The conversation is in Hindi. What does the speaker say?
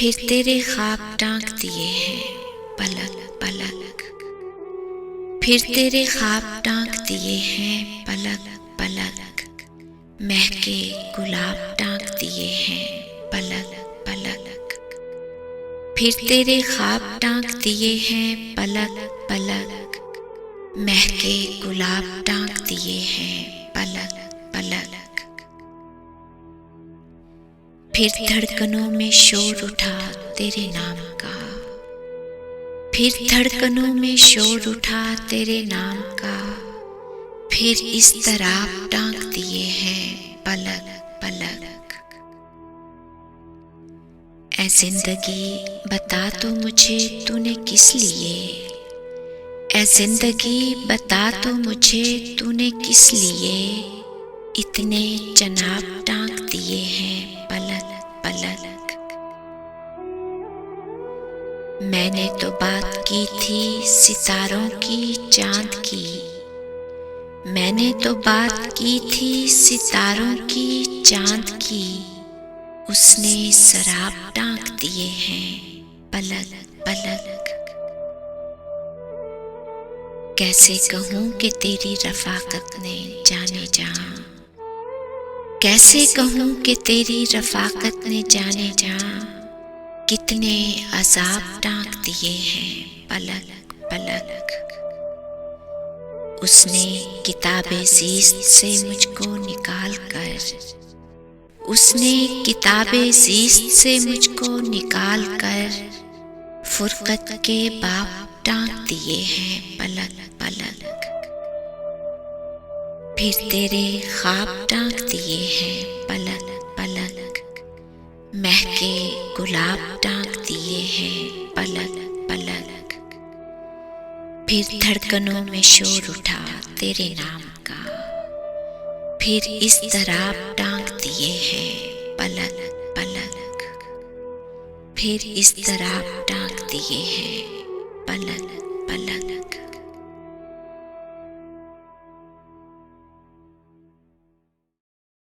फिर तेरे ख्वाब टांग दिए हैं पलक पलक। फिर तेरे ख्वाब टांग दिए हैं पलक पलक। महके गुलाब टांग दिए हैं पलक पलक। फिर तेरे ख्वाब टांग दिए हैं पलक पलक। महके गुलाब टांग दिए हैं पलक पलक। फिर धड़कनों में शोर उठा तेरे नाम का। फिर धड़कनों में शोर उठा तेरे नाम का। फिर इस तरह टांग दिए हैं पलक पलक। ऐ जिंदगी बता तो मुझे तूने किस लिए। ऐ जिंदगी बता तो मुझे तूने किस लिए इतने जनाब टांग दिए हैं पलक पलक। मैंने तो बात की थी सितारों की चांद की। मैंने तो बात की थी सितारों की चांद की। उसने शराब टांग दिए हैं पलक पलक। कैसे कहूँ कि तेरी रफ़ाकत ने जाने जहाँ। कैसे कहूँ कि तेरी रफ़ाकत ने जाने जहाँ कितने अज़ाब टांग दिए हैं पलक पलक। उसने किताबे ज़ीस्त से मुझको निकाल कर। उसने किताबे ज़ीस्त से मुझको निकाल कर फ़ुरक़त के बाब टांग दिए हैं पलक पलक। फिर तेरे ख्वाब टांग दिए हैं पलक पलक। महके गुलाब टांग दिए हैं पलक पलक। फिर धड़कनों में शोर उठा तेरे नाम का। फिर इस तरह टांग दिए हैं पलक पलक। फिर इस तरह टांग दिए हैं पलक पलक।